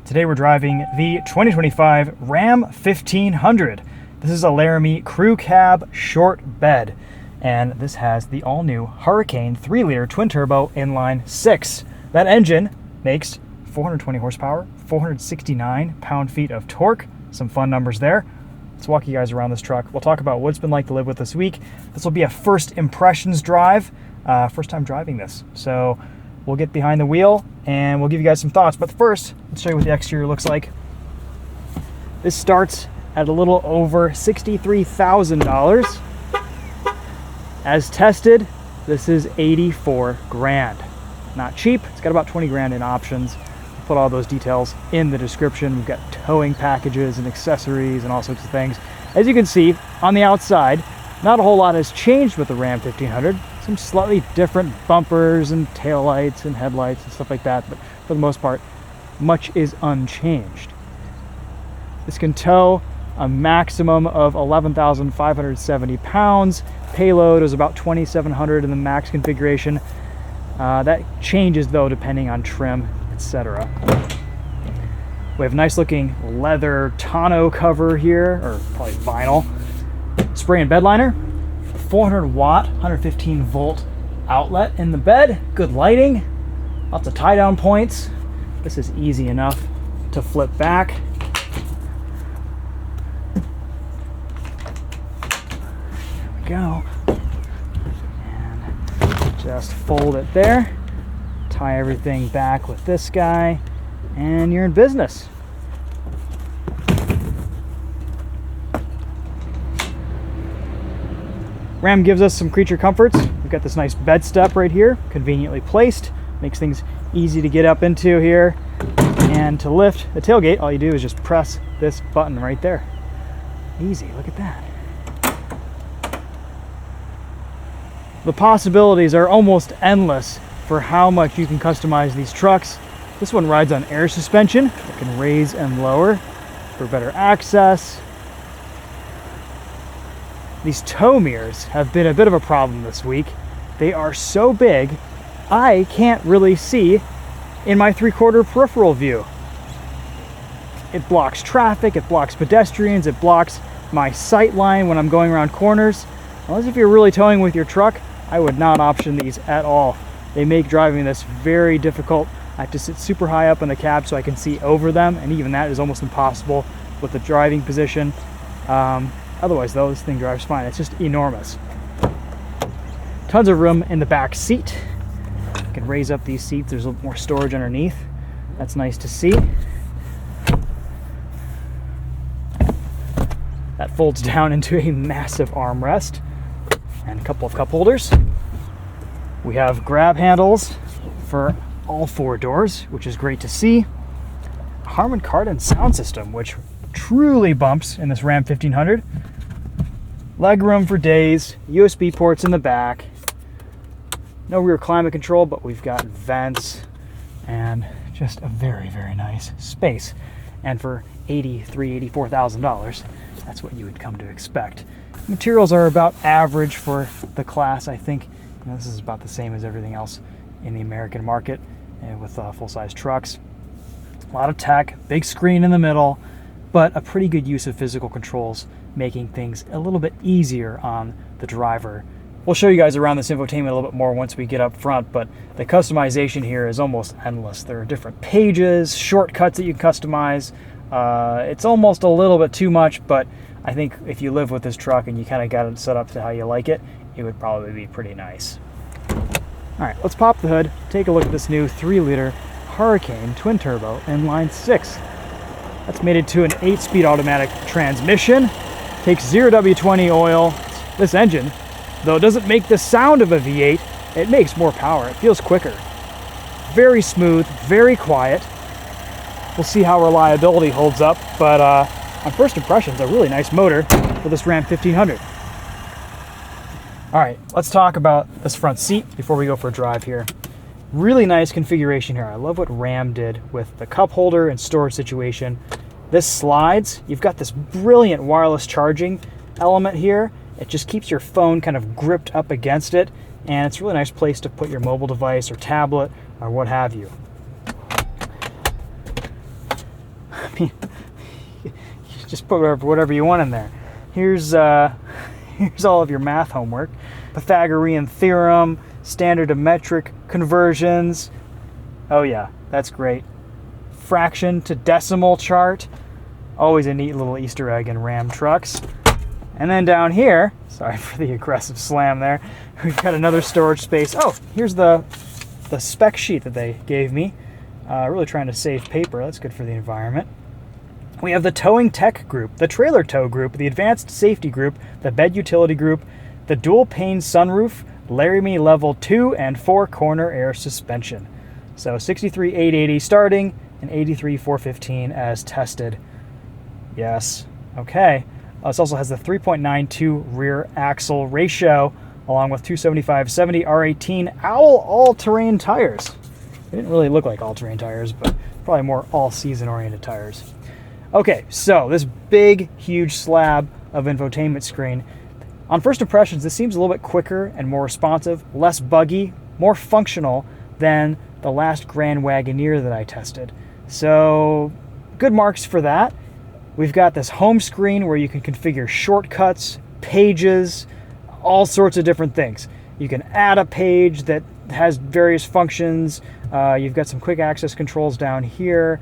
Today we're driving the 2025 Ram 1500. This is a Laramie crew cab short bed, and this has the all-new Hurricane 3-liter twin-turbo inline 6. That engine makes 420 horsepower, 469 pound-feet of torque. Some fun numbers there. Let's walk you guys around this truck. We'll talk about what it's been like to live with this week. This will be a first impressions drive, first time driving this. So we'll get behind the wheel and we'll give you guys some thoughts. But first, let's show you what the exterior looks like. This starts at a little over $63,000. As tested, this is 84 grand. Not cheap. It's got about 20 grand in options. We'll put all those details in the description. We've got towing packages and accessories and all sorts of things. As you can see, on the outside, not a whole lot has changed with the Ram 1500. Some slightly different bumpers and taillights and headlights and stuff like that, but for the most part, much is unchanged. This can tow a maximum of 11,570 pounds. Payload is about 2,700 in the max configuration. That changes though depending on trim, etc. We have nice looking leather tonneau cover here, or probably vinyl. Spray and bed liner. 400 watt, 115 volt outlet in the bed. Good lighting. Lots of tie down points. This is easy enough to flip back. There we go. And just fold it there. Tie everything back with this guy, and you're in business. Ram gives us some creature comforts. We've got this nice bed step right here, conveniently placed. Makes things easy to get up into here. And to lift the tailgate, all you do is just press this button right there. Easy, look at that. The possibilities are almost endless for how much you can customize these trucks. This one rides on air suspension. It can raise and lower for better access. These tow mirrors have been a bit of a problem this week. They are so big, I can't really see in my 3/4 peripheral view. It blocks traffic, it blocks pedestrians, it blocks my sight line when I'm going around corners. Unless if you're really towing with your truck, I would not option these at all. They make driving this very difficult. I have to sit super high up in the cab so I can see over them, and even that is almost impossible with the driving position. Otherwise though, this thing drives fine. It's just enormous. Tons of room in the back seat. You can raise up these seats. There's a little more storage underneath. That's nice to see. That folds down into a massive armrest and a couple of cup holders. We have grab handles for all 4 doors, which is great to see. Harman Kardon sound system, which truly bumps in this Ram 1500. Leg room for days, USB ports in the back. No rear climate control, but we've got vents and just a very, very nice space. And for $83,000, $84,000, that's what you would come to expect. Materials are about average for the class, I think. This is about the same as everything else in the American market with full-size trucks. A lot of tech, big screen in the middle, but a pretty good use of physical controls, making things a little bit easier on the driver. We'll show you guys around this infotainment a little bit more once we get up front, but the customization here is almost endless. There are different pages, shortcuts that you can customize. It's almost a little bit too much, but I think if you live with this truck and you kind of got it set up to how you like it, it would probably be pretty nice. All right, let's pop the hood, take a look at this new 3-liter Hurricane twin-turbo inline 6. That's mated to an 8-speed automatic transmission. Takes 0W20 oil. This engine, though it doesn't make the sound of a V8, it makes more power. It feels quicker. Very smooth, very quiet. We'll see how reliability holds up, but on first impressions, a really nice motor for this Ram 1500. All right, let's talk about this front seat before we go for a drive here. Really nice configuration here. I love what Ram did with the cup holder and storage situation. This slides. You've got this brilliant wireless charging element here. It just keeps your phone kind of gripped up against it, and it's a really nice place to put your mobile device or tablet or what have you. just put whatever you want in there. Here's here's all of your math homework. Pythagorean theorem, standard to metric conversions. Oh yeah, that's great. Fraction to decimal chart. Always a neat little Easter egg in Ram trucks. And then down here, sorry for the aggressive slam there, we've got another storage space. Oh, here's the spec sheet that they gave me. Really trying to save paper. That's good for the environment. We have the towing tech group, the trailer tow group, the advanced safety group, the bed utility group, the dual-pane sunroof, Laramie level 2 and 4 corner air suspension. So 63,880 starting and 83,415 as tested. Yes. Okay. This also has the 3.92 rear axle ratio, along with 275/70 R18 Owl all-terrain tires. They didn't really look like all-terrain tires, but probably more all-season oriented tires. Okay, so this big, huge slab of infotainment screen. On first impressions, this seems a little bit quicker and more responsive, less buggy, more functional than the last Grand Wagoneer that I tested. So, good marks for that. We've got this home screen where you can configure shortcuts, pages, all sorts of different things. You can add a page that has various functions. You've got some quick access controls down here.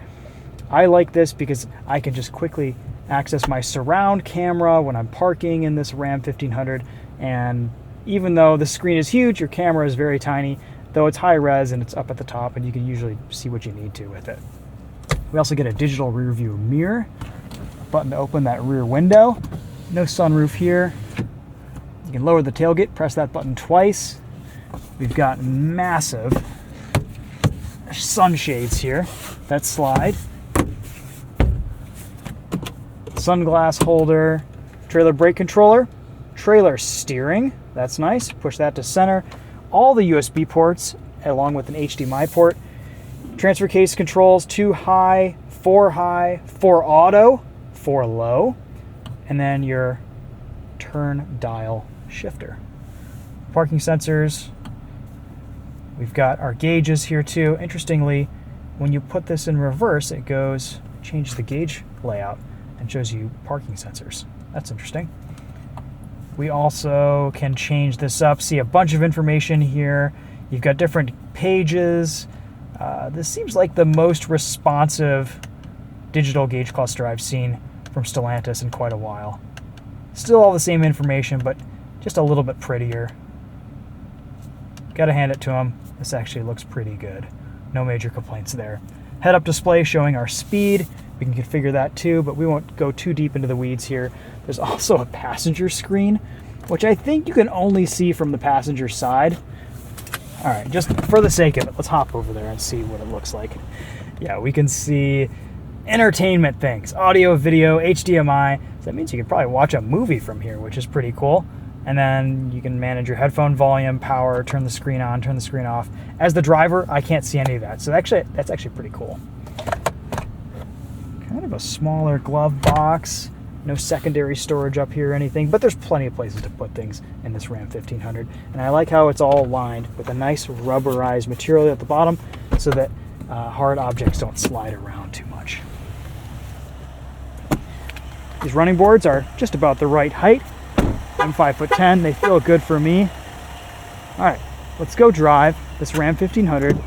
I like this because I can just quickly access my surround camera when I'm parking in this Ram 1500. And even though the screen is huge, your camera is very tiny, though it's high res and it's up at the top and you can usually see what you need to with it. We also get a digital rear view mirror, a button to open that rear window. No sunroof here. You can lower the tailgate, press that button twice. We've got massive sunshades here that slide. Sunglass holder, trailer brake controller, trailer steering, that's nice, push that to center. All the USB ports along with an HDMI port. Transfer case controls, 2 high, 4 auto, 4 low, and then your turn dial shifter. Parking sensors. We've got our gauges here too. Interestingly, when you put this in reverse, it changes the gauge layout and shows you parking sensors. That's interesting. We also can change this up, see a bunch of information here. You've got different pages. This seems like the most responsive digital gauge cluster I've seen from Stellantis in quite a while. Still all the same information, but just a little bit prettier. Gotta hand it to them. This actually looks pretty good. No major complaints there. Head-up display showing our speed. We can configure that too, but we won't go too deep into the weeds here. There's also a passenger screen, which I think you can only see from the passenger side. All right, just for the sake of it, let's hop over there and see what it looks like. Yeah, we can see entertainment things, audio, video, HDMI. So that means you could probably watch a movie from here, which is pretty cool. And then you can manage your headphone volume, power, turn the screen on, turn the screen off. As the driver, I can't see any of that. So that's actually pretty cool. Kind of a smaller glove box. No secondary storage up here or anything, but there's plenty of places to put things in this Ram 1500. And I like how it's all lined with a nice rubberized material at the bottom so that hard objects don't slide around too much. These running boards are just about the right height. I'm 5'10", they feel good for me. All right, let's go drive this Ram 1500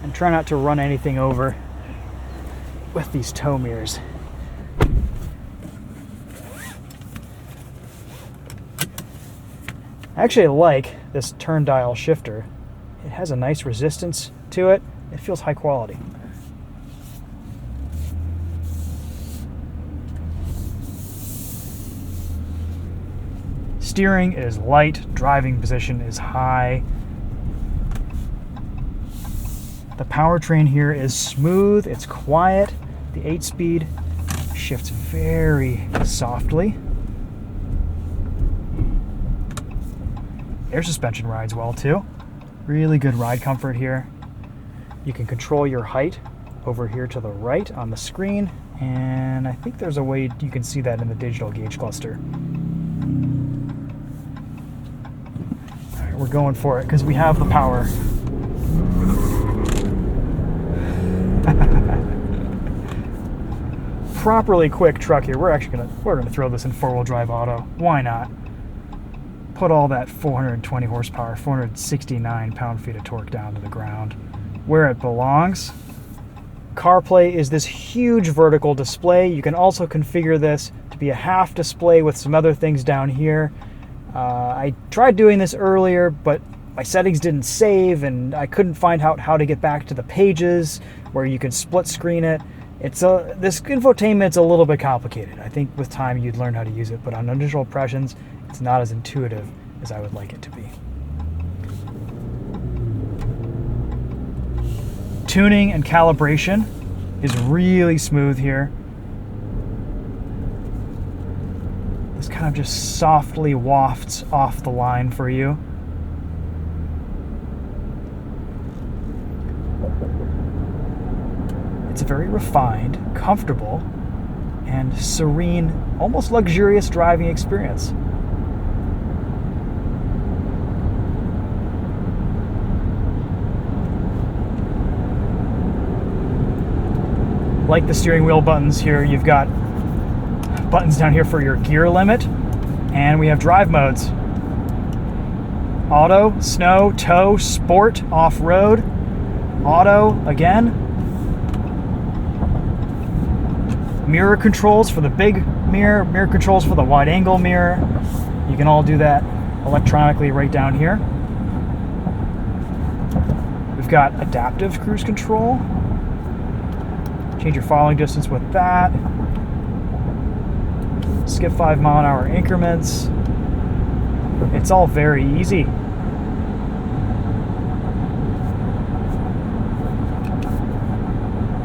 and try not to run anything over with these tow mirrors. I actually like this turn dial shifter. It has a nice resistance to it. It feels high quality. Steering is light, driving position is high. The powertrain here is smooth, it's quiet. The 8-speed shifts very softly. Air suspension rides well too. Really good ride comfort here. You can control your height over here to the right on the screen, and I think there's a way you can see that in the digital gauge cluster. All right, we're going for it because we have the power. properly quick truck here, we're gonna throw this in 4-wheel drive auto. Why not? Put all that 420 horsepower, 469 pound-feet of torque down to the ground where it belongs. CarPlay is this huge vertical display. You can also configure this to be a half display with some other things down here. I tried doing this earlier, but my settings didn't save, and I couldn't find out how to get back to the pages where you can split screen it. This infotainment's a little bit complicated. I think with time you'd learn how to use it, but on initial impressions, it's not as intuitive as I would like it to be. Tuning and calibration is really smooth here. This kind of just softly wafts off the line for you. It's a very refined, comfortable, and serene, almost luxurious driving experience. Like the steering wheel buttons here, you've got buttons down here for your gear limit, and we have drive modes. Auto, snow, tow, sport, off-road, auto again. Mirror controls for the big mirror, mirror controls for the wide angle mirror. You can all do that electronically right down here. We've got adaptive cruise control. Change your following distance with that. Skip 5-mile-an-hour increments. It's all very easy.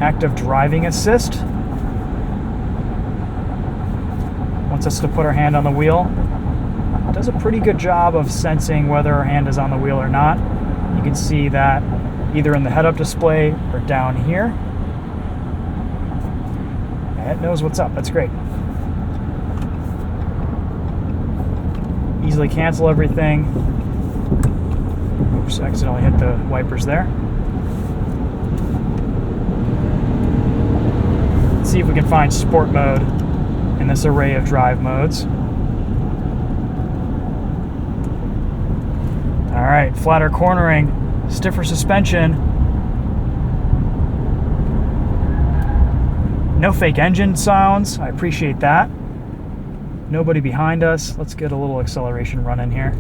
Active driving assist. Wants us to put our hand on the wheel. It does a pretty good job of sensing whether our hand is on the wheel or not. You can see that either in the head-up display or down here. It knows what's up. That's great. Easily cancel everything. Oops, accidentally hit the wipers there. Let's see if we can find sport mode in this array of drive modes. All right, flatter cornering, stiffer suspension. No fake engine sounds. I appreciate that. Nobody behind us. Let's get a little acceleration run in here.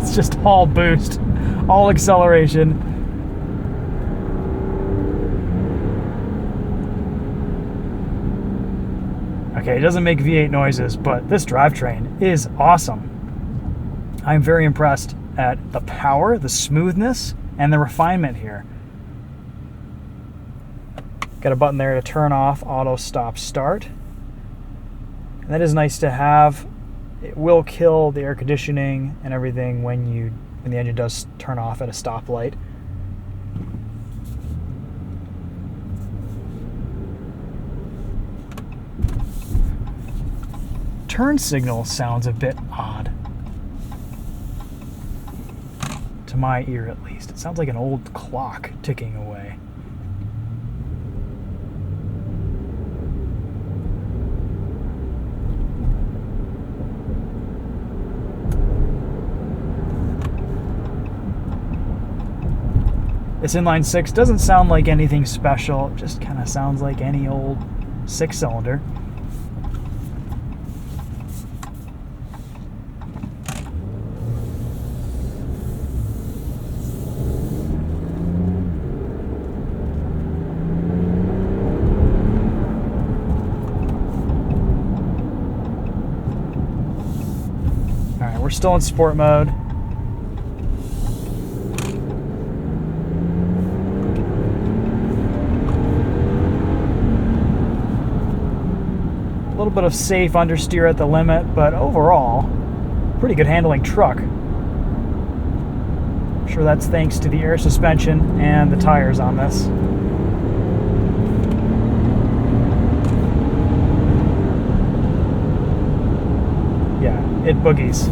It's just all boost, all acceleration. Okay, it doesn't make V8 noises, but this drivetrain is awesome. I'm very impressed at the power, the smoothness, and the refinement here. Got a button there to turn off auto stop start. And that is nice to have. It will kill the air conditioning and everything when the engine does turn off at a stoplight. Turn signal sounds a bit odd. To my ear, at least. It sounds like an old clock ticking away. This inline six doesn't sound like anything special. It just kind of sounds like any old 6-cylinder. We're still in sport mode. A little bit of safe understeer at the limit, but overall, pretty good handling truck. I'm sure that's thanks to the air suspension and the tires on this. Yeah, it boogies.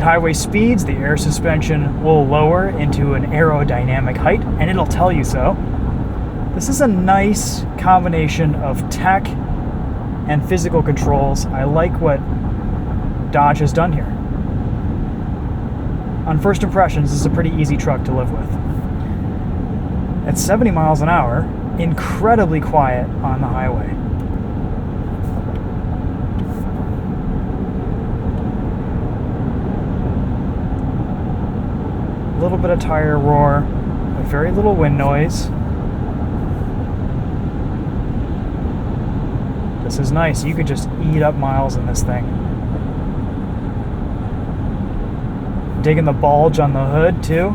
At highway speeds, the air suspension will lower into an aerodynamic height, and it'll tell you so. This is a nice combination of tech and physical controls. I like what Dodge has done here. On first impressions, this is a pretty easy truck to live with. At 70 miles an hour, incredibly quiet on the highway. A little bit of tire roar, but very little wind noise. This is nice. You could just eat up miles in this thing. Digging the bulge on the hood too.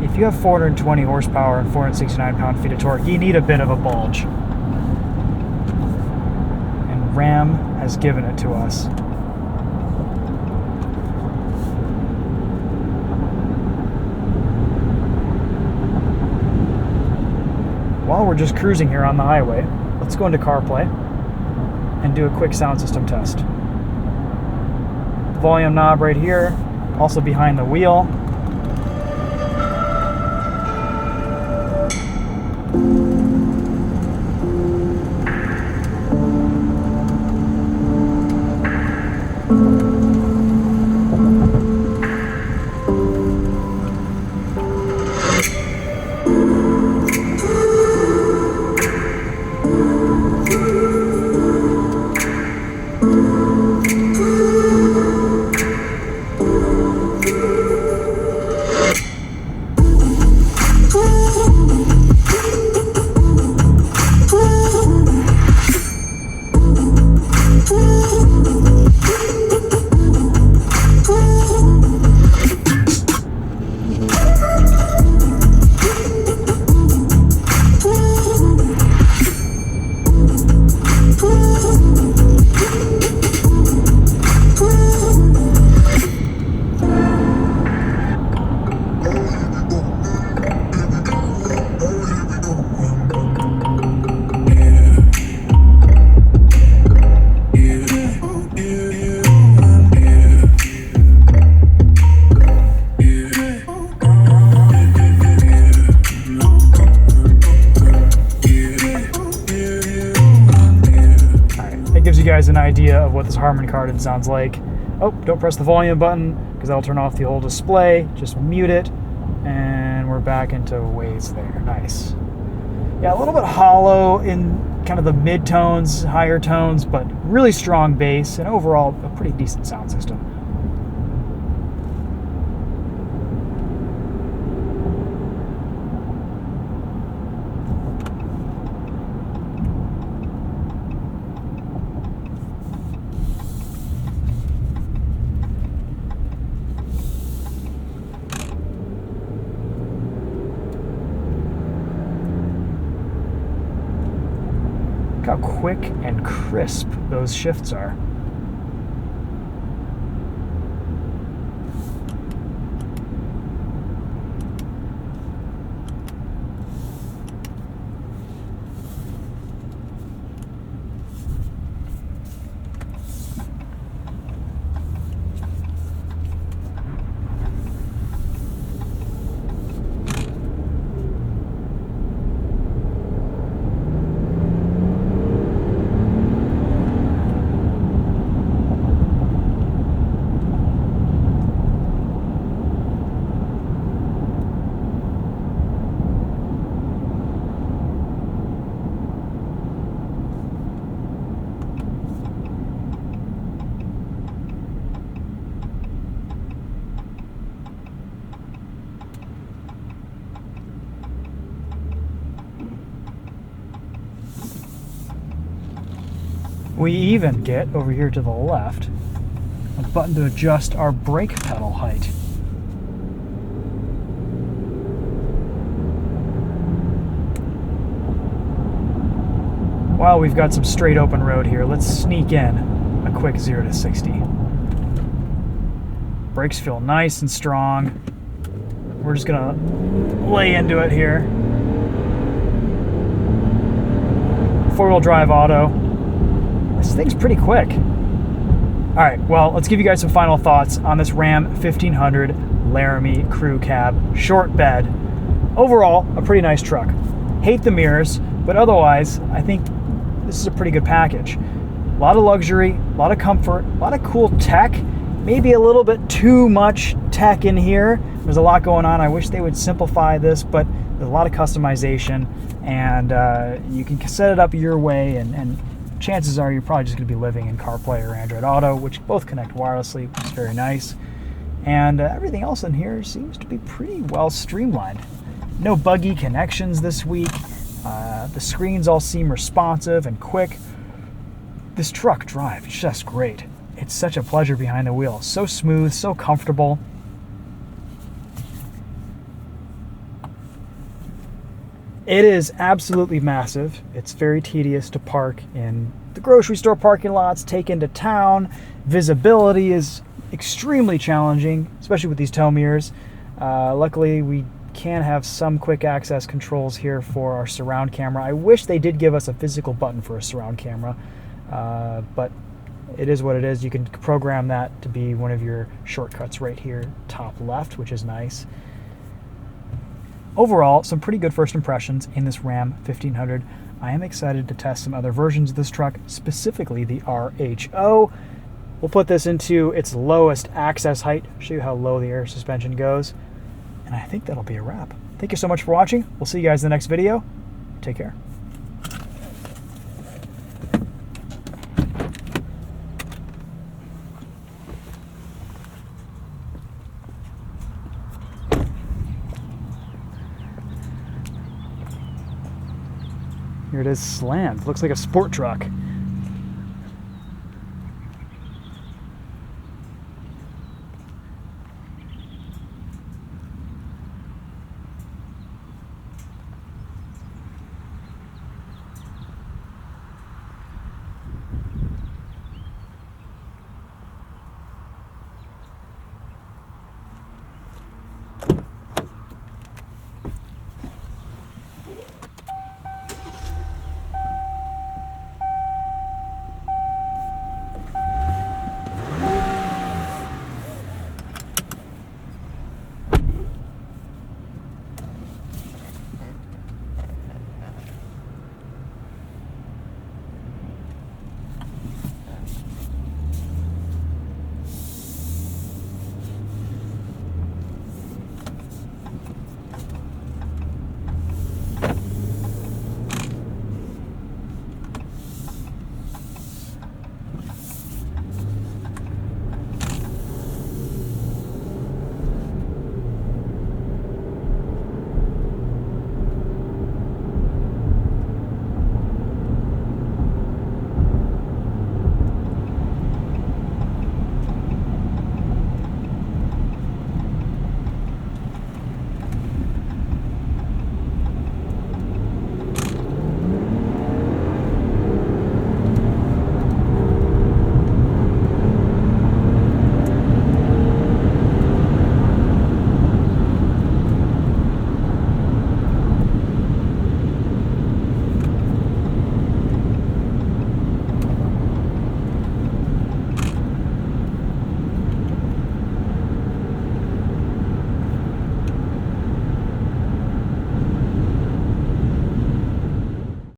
If you have 420 horsepower and 469 pound-feet of torque, you need a bit of a bulge. And Ram has given it to us. While we're just cruising here on the highway, let's go into CarPlay and do a quick sound system test. The volume knob right here, also behind the wheel. An idea of what this Harman Kardon sounds like. Oh, don't press the volume button because that'll turn off the whole display. Just mute it, and we're back into waves there. Nice. Yeah, a little bit hollow in kind of the mid-tones, higher tones, but really strong bass, and overall a pretty decent sound system. How quick and crisp those shifts are. We even get, over here to the left, a button to adjust our brake pedal height. While we've got some straight open road here, let's sneak in a quick 0 to 60. Brakes feel nice and strong. We're just gonna lay into it here. 4-wheel drive auto. This thing's pretty quick. All right, well, let's give you guys some final thoughts on this Ram 1500 Laramie crew cab short bed. Overall, a pretty nice truck. Hate the mirrors, but otherwise, I think this is a pretty good package. A lot of luxury, a lot of comfort, a lot of cool tech, maybe a little bit too much tech in here. There's a lot going on. I wish they would simplify this, but there's a lot of customization, and you can set it up your way, and chances are you're probably just going to be living in CarPlay or Android Auto, which both connect wirelessly, which is very nice. And everything else in here seems to be pretty well streamlined. No buggy connections this week. The screens all seem responsive and quick. This truck drive is just great. It's such a pleasure behind the wheel. So smooth, so comfortable. It is absolutely massive. It's very tedious to park in the grocery store parking lots, take into town. Visibility is extremely challenging, especially with these tow mirrors. Luckily, we can have some quick access controls here for our surround camera. I wish they did give us a physical button for a surround camera, but it is what it is. You can program that to be one of your shortcuts right here, top left, which is nice. Overall, some pretty good first impressions in this Ram 1500. I am excited to test some other versions of this truck, specifically the RHO. We'll put this into its lowest access height, show you how low the air suspension goes, and I think that'll be a wrap. Thank you so much for watching. We'll see you guys in the next video. Take care. Here it is slammed. Looks like a sport truck.